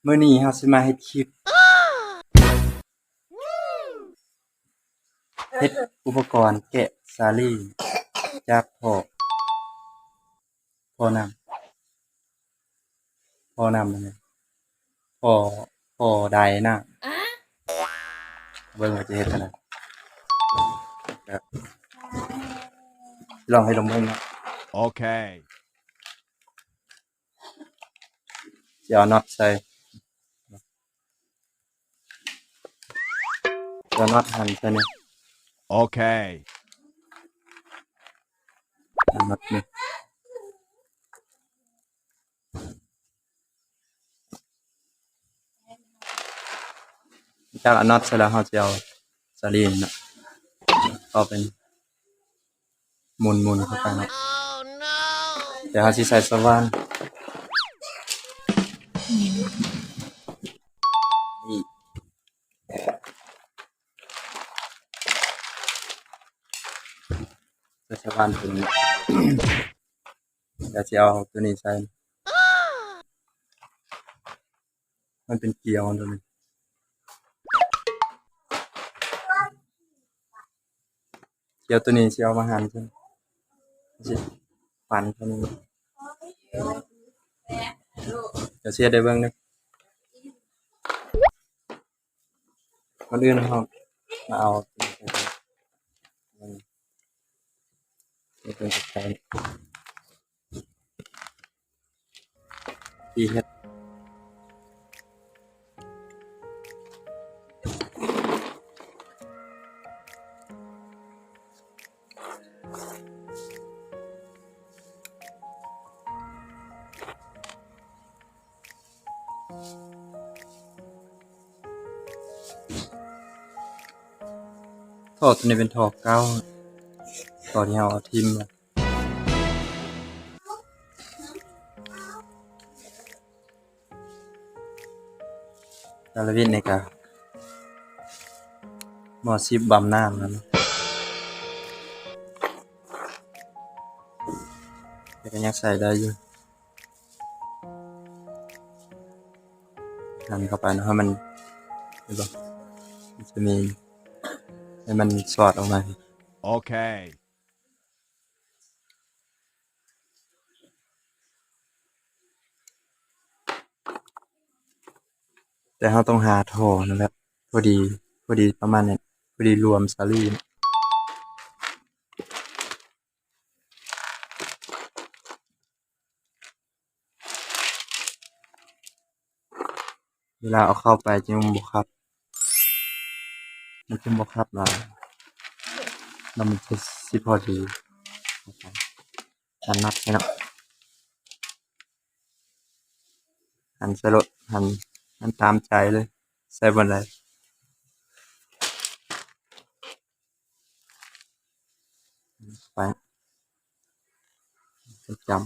มื้อนี้เราสิมาเฮ็ดคลิปเฮ็ดอุปกรณ์แกะสาลี่จากพ่อนำนั่นแหละพ่อพ่อใดน้ำเบิ่งว่าจะเฮ็ดจั่งใดครับลองให้ลงเบิ่งเนาะ Okay. สิเอาน็อตใส่เอาน็อตหั่นใส่นี่ Okay. หั่นน็อตนี่จากเอาน็อตใส่แล้วเราจะเอาสาลี่นี่เนาะเอาเป็นหมุนๆเข้าไปเนาะ เดี๋ยวเราสิใส่สว่านนี่ใส่สว่านตัวนี้ เดี๋ยวสิเอาตัวนี้ใส่มันเป็นเกลียวตัวนี้เกลียวตัวนี้สิเอามาหั่นใช่สิฟันตัวนี้เดี๋ยวสิเฮ็ดให้เบิ่งเด้อก่อนอื่นเรามาเอาตัวนี้ใส่ก่อนนี่เป็นใส่ที่เฮ็ดท่อตัวนี้เป็นท่อเก่าท่อที่เราเอาทิ่มแล้วกาลวิทย์นี่ก็หม้อซิบบำน้ำแล้วเนาะแต่ก็ยังใส่ได้อยู่หั่นเข้าไปเนาะให้มันเห็นบ่มันจะมีให้มันสอดออกมา Okay. แต่เราต้องหาท่อนั่นแหละพอดีประมาณนี้พอดีรวมสาลี่เวลาเอาเข้าไปจะมันบ่ครับมันจะบ่ครับหลายแล้วมันจะสิพอดีหั่นน็อตให้เนาะหั่นใส่รถหั่นตามใจเลยใส่บ่ได้ไปประจำ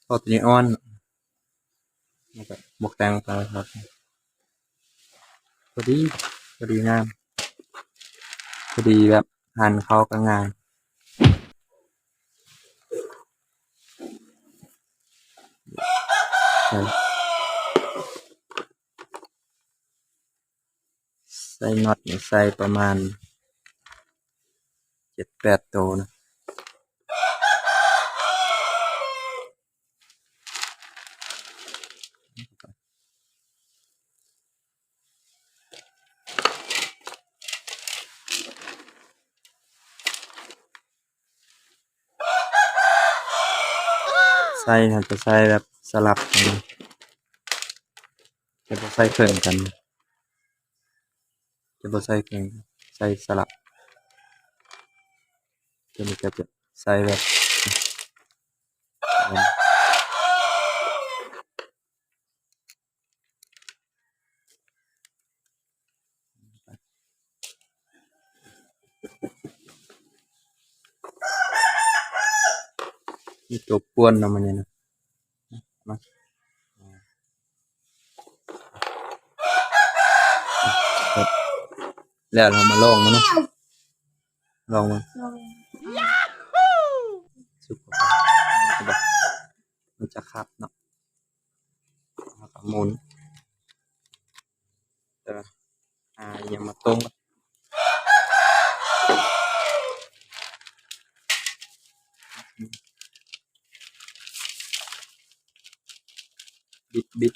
ท่อตัวนี้อ่อนแล้วก็บวกแต่งไปครับพอดีงามพอดีแบบหั่นเข้าก็ง่ายใส่น็อตนี่ใส่ประมาณ7-8ตัวนะใส่น่าจะใส่แบบสลับกันนะจะบ่ใส่เครื่องกันจะบ่ใส่เครื่องใส่สลับตัวนี้ก็จะใส่แบบมีตัวป้วนเนาะมันนี่นะมาแล้วเรามาลองมันเนาะลองมันสุก จะขับเนาะแล้วก็หมุนแต่ว่ายังมาตรงบิด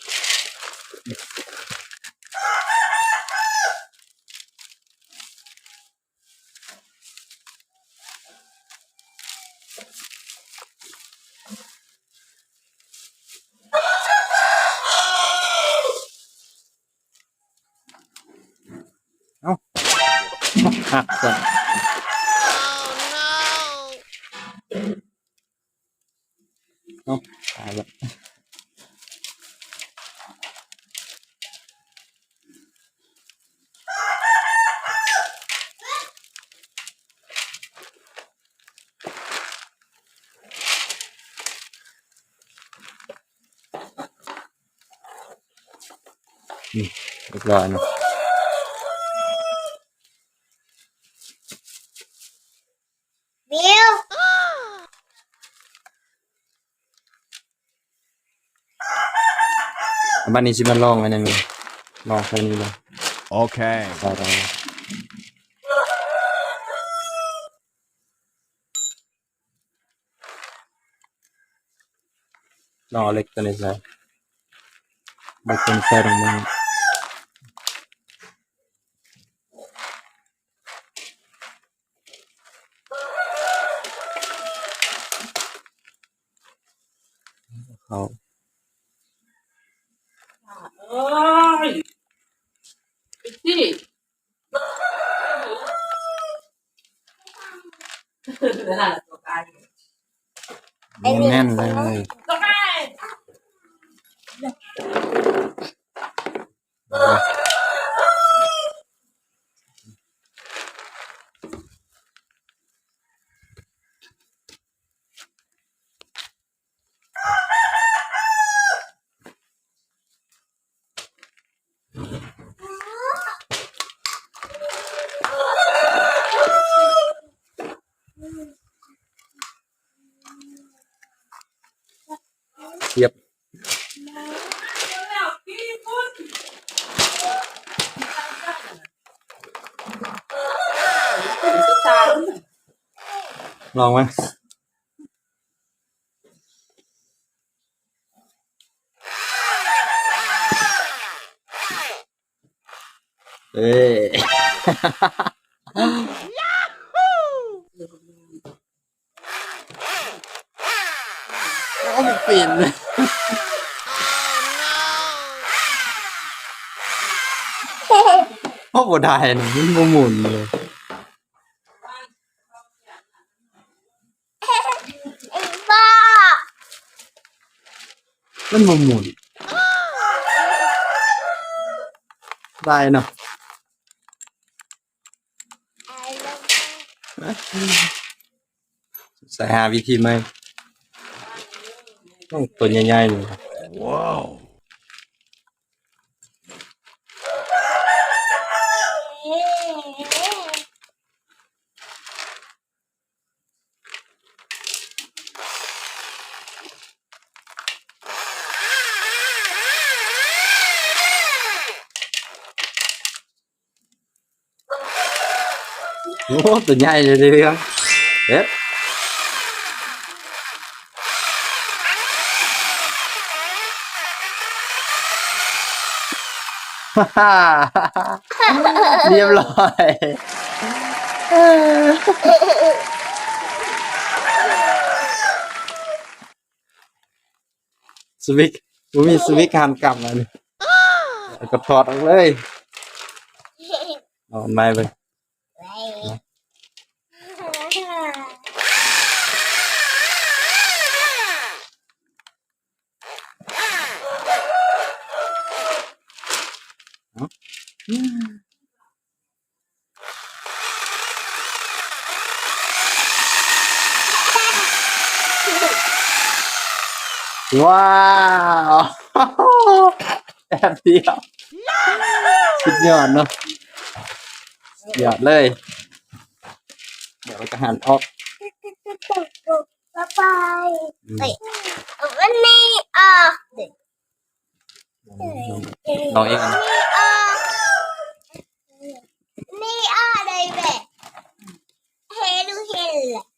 เอ้าหักก่อนเอ้าตายแล้วเรียบร้อยเนาะบิวบ้านนี้ชิมาลองอันนั้นเลยลองแค่นี้เลย Okay. ได้ลองเอาเหล็กตัวนี้ใส่ใบเป็นใส่ลงมาเขา เอ้ยไปสินั่นแหละตัวการ แน่นเลย ตัวการ เทียบ ลองไหมเอ้ย โอ้ปิ่นโอ้โหได้นะมันหมุนเลย ไอ้บ้า มันหมุนได้เนาะ ไอ้ลูก ใส่หาวิธีไหมต้องตัวใหญ่ๆเลย Whoa. โอ้ตัวใหญ่เลยเรื่องเอ๊ะ ฮ่าฮ่าเรียบร้อยสวิกมีสวิกหันกลับมาเลยแล้วก็ถอดออกเลยเอาไม้ไปว้าวแอบเดียวสุดยอดเนาะสุดยอดเลยเดี๋ยวเราจะหันออก บ๊ายบายเฮ้ยวันนี้ ลองเองอันนี้ นี่อะไรแบบเฮลูเฮล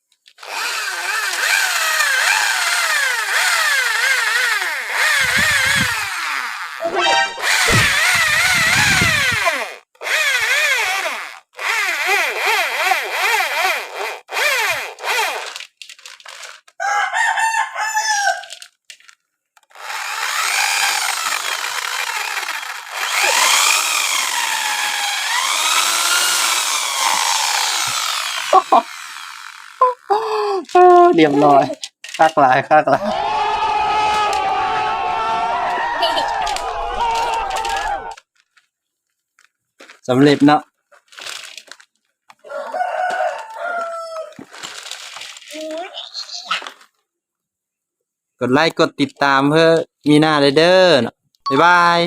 เรียบร้อยคักหลายคักหลายสำเร็จเนาะกดไลค์กดติดตามเพื่อมีหน้าเด้อเนาะบ๊ายบาย